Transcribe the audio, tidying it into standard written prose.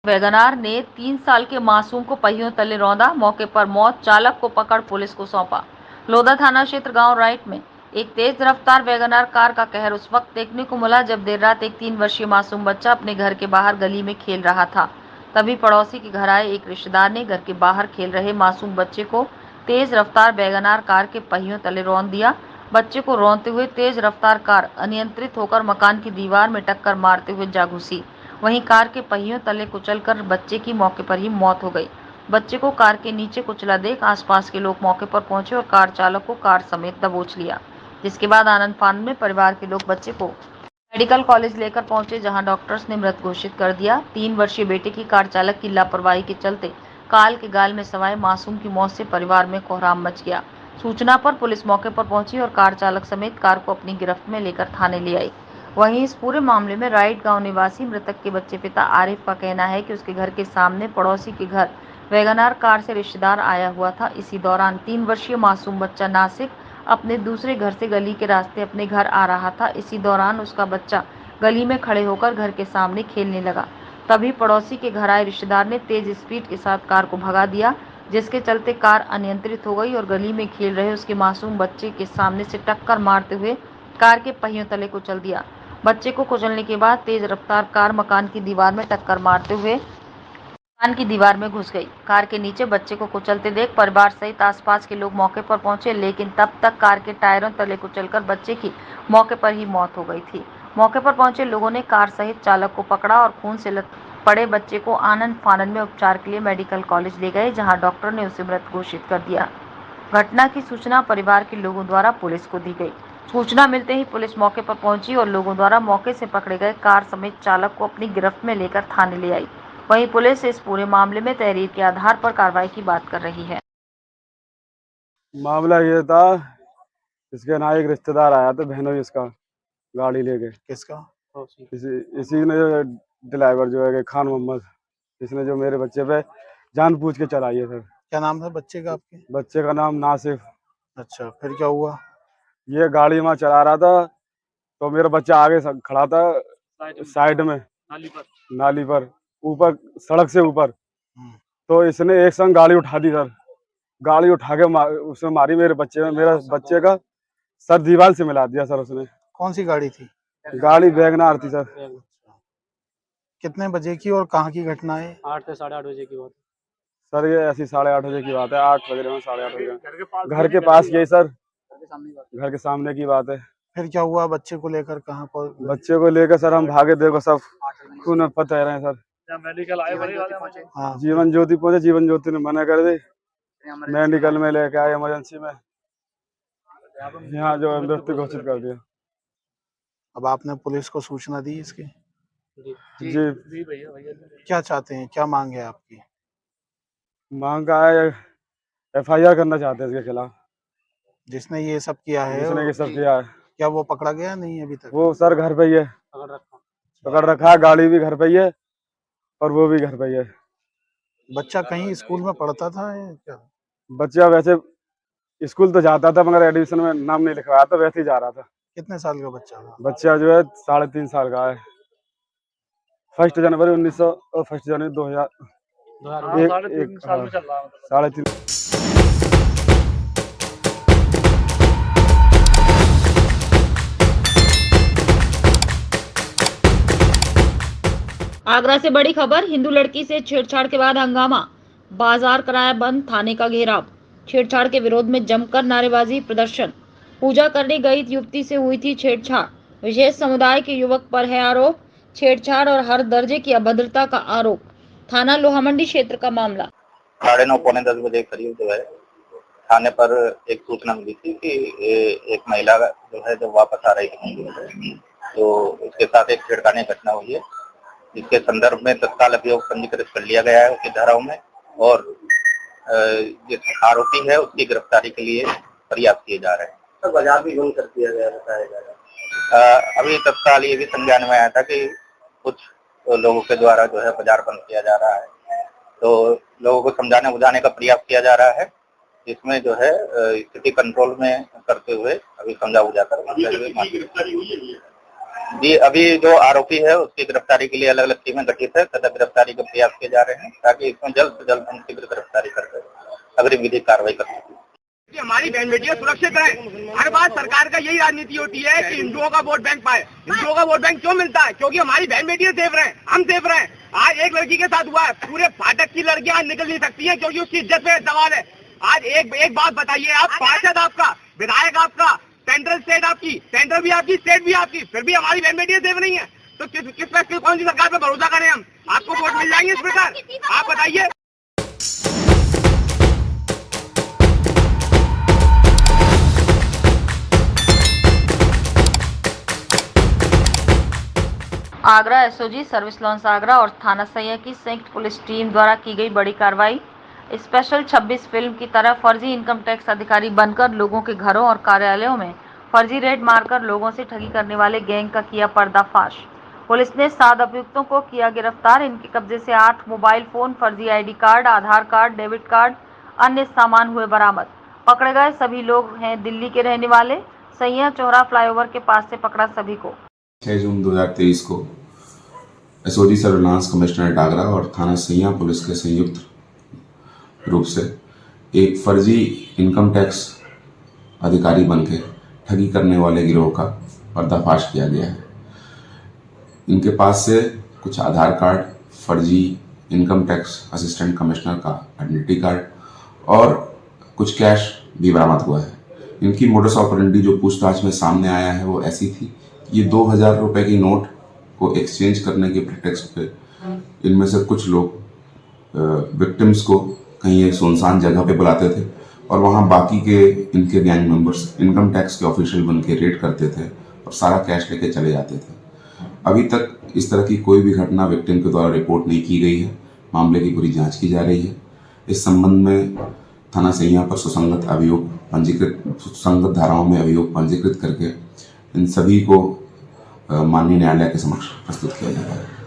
WagonR ने 3 साल के मासूम को पहियों तले रौंदा, मौके पर मौत, चालक को पकड़ पुलिस को सौंपा। लोधा थाना क्षेत्र गांव राइट में एक तेज रफ्तार वैगनार कार का कहर उस वक्त देखने को मिला जब देर रात एक 3 वर्षीय मासूम बच्चा अपने घर के बाहर गली में खेल रहा था। तभी पड़ोसी के घर आए एक रिश्तेदार ने घर के बाहर खेल रहे मासूम बच्चे को तेज रफ्तार वैगनार कार के पहियों तले रौंद दिया। बच्चे को रौंदते हुए तेज रफ्तार कार अनियंत्रित होकर मकान की दीवार में टक्कर मारते हुए जा घुसी। वहीं कार के पहियों तले कुचलकर बच्चे की मौके पर ही मौत हो गई। बच्चे को कार के नीचे कुचला देख आसपास के लोग मौके पर पहुंचे और कार चालक को कार समेत दबोच लिया, जिसके बाद आनंद फानंद में परिवार के लोग बच्चे को मेडिकल कॉलेज लेकर पहुंचे, जहां डॉक्टर्स ने मृत घोषित कर दिया। 3 वर्षीय बेटे की कार चालक की लापरवाही के चलते काल के गाल में सवाए मासूम की मौत से परिवार में कोहराम मच गया। सूचना पर पुलिस मौके पर पहुंची और कार चालक समेत कार को अपनी गिरफ्त में लेकर थाने ले आई। वहीं इस पूरे मामले में राइट गांव निवासी मृतक के बच्चे पिता आरिफ का कहना है कि उसके घर के सामने पड़ोसी के घर वैगनार कार से रिश्तेदार आया हुआ था। इसी दौरान 3 वर्षीय मासूम बच्चा नासिक अपने दूसरे घर से गली के रास्ते अपने घर आ रहा था। इसी दौरान उसका बच्चा गली में खड़े होकर घर के सामने खेलने लगा। तभी पड़ोसी के घर आए रिश्तेदार ने तेज स्पीड के साथ कार को भगा दिया, जिसके चलते कार अनियंत्रित हो गई और गली में खेल रहे उसके मासूम बच्चे के सामने से टक्कर मारते हुए कार के पहियों तले कुचल दिया। बच्चे को कुचलने के बाद तेज रफ्तार कार मकान की दीवार में टक्कर मारते हुए मकान की दीवार में घुस गई। कार के नीचे बच्चे को कुचलते देख परिवार सहित आसपास के लोग मौके पर पहुंचे, लेकिन तब तक कार के टायरों तले कुचलकर बच्चे की मौके पर ही मौत हो गई थी। मौके पर पहुंचे लोगों ने कार सहित चालक को पकड़ा और खून से लथपथ पड़े बच्चे को आनंद फानंद में उपचार के लिए मेडिकल कॉलेज ले गए, जहां डॉक्टर ने उसे मृत घोषित कर दिया। घटना की सूचना परिवार के लोगों द्वारा पुलिस को दी गई। सूचना मिलते ही पुलिस मौके पर पहुंची और लोगों द्वारा मौके से पकड़े गए कार समेत चालक को अपनी गिरफ्त में लेकर थाने ले आई। वहीं पुलिस इस पूरे मामले में तहरीर के आधार पर कार्रवाई की बात कर रही है। मामला ये था, इसके ना एक रिश्तेदार आया था, बहनों इसका गाड़ी लेके। किसका? इसी ने ड्राइवर जो है खान मोहम्मद, इसने जो मेरे बच्चे पे जानबूझ के चलाई है सर। क्या नाम था बच्चे का आपके? बच्चे का नाम नासिफ। अच्छा, फिर क्या हुआ? ये गाड़ी वहाँ चला रहा था तो मेरा बच्चा आगे खड़ा था साइड में नाली पर ऊपर सड़क से ऊपर। तो इसने एक संग गाड़ी उठा दी सर। गाड़ी उठा के उसने मारी मेरे बच्चे में। मेरा बच्चे का सर दीवार से मिला दिया सर उसने। कौन सी गाड़ी थी? गाड़ी वैगनार थी सर। कितने बजे की और कहाँ की घटना है? 8 से 8:30 बजे की बात सर ये ऐसी 8:30 बजे की बात है। 8 बज रहे हैं, 8:30 बजे घर के पास यही सर, घर के सामने की बात है। फिर क्या हुआ? बच्चे को लेकर कहाँ पर? बच्चे को लेकर सर हम भागे, देखो सब खून में पता रहे हैं सर। मेडिकल आए हाँ, जीवन ज्योति पहुंचे, जीवन ज्योति ने मना कर दी। मेडिकल में लेके आए इमरजेंसी में, यहाँ जो मृत्यु घोषित कर दिया। अब आपने पुलिस को सूचना दी इसकी? जी क्या चाहते हैं, क्या मांग है आपकी? मांग का है, FIR करना चाहते हैं इसके खिलाफ, जिसने ये सब किया है। जिसने ये सब किया है। क्या वो पकड़ा गया नहीं अभी तक? वो सर घर पे ही है, पकड़ रखा है। गाड़ी भी घर पे ही है और वो भी घर पे ही है। बच्चा कहीं स्कूल में पढ़ता था या क्या? बच्चा वैसे स्कूल तो जाता था मगर एडमिशन में नाम नहीं लिखवाया था, वैसे ही जा रहा था। कितने साल का बच्चा था? बच्चा जो है 3.5 साल का है। 1 जनवरी 2000 साल में चल रहा है। 3.5। आगरा से बड़ी खबर, हिंदू लड़की से छेड़छाड़ के बाद हंगामा, बाजार कराया बंद, थाने का घेराव। छेड़छाड़ के विरोध में जमकर नारेबाजी, प्रदर्शन। पूजा करने गई युवती से हुई थी छेड़छाड़। विशेष समुदाय के युवक पर है आरोप, छेड़छाड़ और हर दर्जे की अभद्रता का आरोप। थाना लोहामंडी क्षेत्र का मामला। 9:30 पौने 10 बजे करीब जो है थाने पर एक सूचना मिली थी कि एक महिला जो है जब वापस आ रही थी तो उसके साथ एक छेड़खानी घटना हुई है, जिसके संदर्भ में तत्काल अभियोग पंजीकृत कर लिया गया है उसकी धाराओं में, और जिस आरोपी है उसकी गिरफ्तारी के लिए प्रयास किए जा रहे हैं। तो बाजार भी बंद कर दिया गया बताया जा रहा है। अभी तत्काल ये भी संज्ञान में आया था कि कुछ लोगों के द्वारा जो है बाजार बंद किया जा रहा है, तो लोगों को समझाने बुझाने का प्रयास किया जा रहा है, जिसमें जो है स्थिति कंट्रोल में करते हुए अभी समझा बुझा कर जी, अभी जो आरोपी है उसकी गिरफ्तारी के लिए अलग अलग टीमें गठित है तथा गिरफ्तारी के प्रयास किए जा रहे हैं ताकि इसमें जल्द से जल्द हम शीघ्र गिरफ्तारी करके अग्रिम विधिक कार्रवाई कर सकें। कि हमारी बहन बेटियां सुरक्षित रहें। हर बार सरकार का यही राजनीति होती है कि हिंदुओं का वोट बैंक पाए। हिंदुओं का वोट बैंक क्यों मिलता है? क्योंकि हमारी बहन बेटियां सेफ रहें, हम सेफ रहें। आज एक लड़की के साथ हुआ है, पूरे फाटक की लड़कियां आज निकल नहीं सकती हैं क्योंकि उसकी इज्जत पे सवाल है। आज एक बात बताइए, आप पार्षद आपका, विधायक आपका, सेंट्रल स्टेट आपकी, सेंट्रल भी आपकी, स्टेट भी आपकी, फिर भी हमारी बहन बेटियां सेफ नहीं है तो कौन सी सरकार पे भरोसा करें हम? आपको वोट मिल जाएंगे इस प्रकार? आप बताइए। Agra SOG service lawns Agra और थाना सैया की संयुक्त पुलिस टीम द्वारा की गई बड़ी कार्रवाई। स्पेशल 26 फिल्म की तरह फर्जी इनकम टैक्स अधिकारी बनकर लोगों के घरों और कार्यालयों में फर्जी रेड मारकर लोगों से ठगी करने वाले गैंग का किया पर्दाफाश। पुलिस ने 7 अभियुक्तों को किया गिरफ्तार। इनके कब्जे से 8 मोबाइल फोन, फर्जी आईडी कार्ड, आधार कार्ड, डेबिट कार्ड, अन्य सामान हुए बरामद। पकड़े गए सभी लोग हैं दिल्ली के रहने वाले। सैया चौरा फ्लाईओवर के पास से पकड़ा सभी को। 6 जून 2023 को एसओजी सर्विलांस कमिश्नरेट आगरा और थाना सैया पुलिस के संयुक्त रूप से एक फर्जी इनकम टैक्स अधिकारी बनके ठगी करने वाले गिरोह का पर्दाफाश किया गया है। इनके पास से कुछ आधार कार्ड, फर्जी इनकम टैक्स असिस्टेंट कमिश्नर का आइडेंटिटी कार्ड और कुछ कैश भी बरामद हुआ है। इनकी मोडस ऑपरेंडी जो पूछताछ में सामने आया है वो ऐसी थी कि ये 2000 रुपए की नोट को एक्सचेंज करने के प्रिटेक्स्ट पे इनमें से कुछ लोग विक्टिम्स को कहीं एक सुनसान जगह पे बुलाते थे और वहाँ बाकी के इनके गैंग मेंबर्स इनकम टैक्स के ऑफिशियल बन के रेड करते थे और सारा कैश लेके चले जाते थे। अभी तक इस तरह की कोई भी घटना विक्टिम के द्वारा रिपोर्ट नहीं की गई है। मामले की पूरी जांच की जा रही है। इस संबंध में थाना सैया पर सुसंगत धाराओं में अभियोग पंजीकृत करके इन सभी को माननीय न्यायालय के समक्ष प्रस्तुत किया जाता है।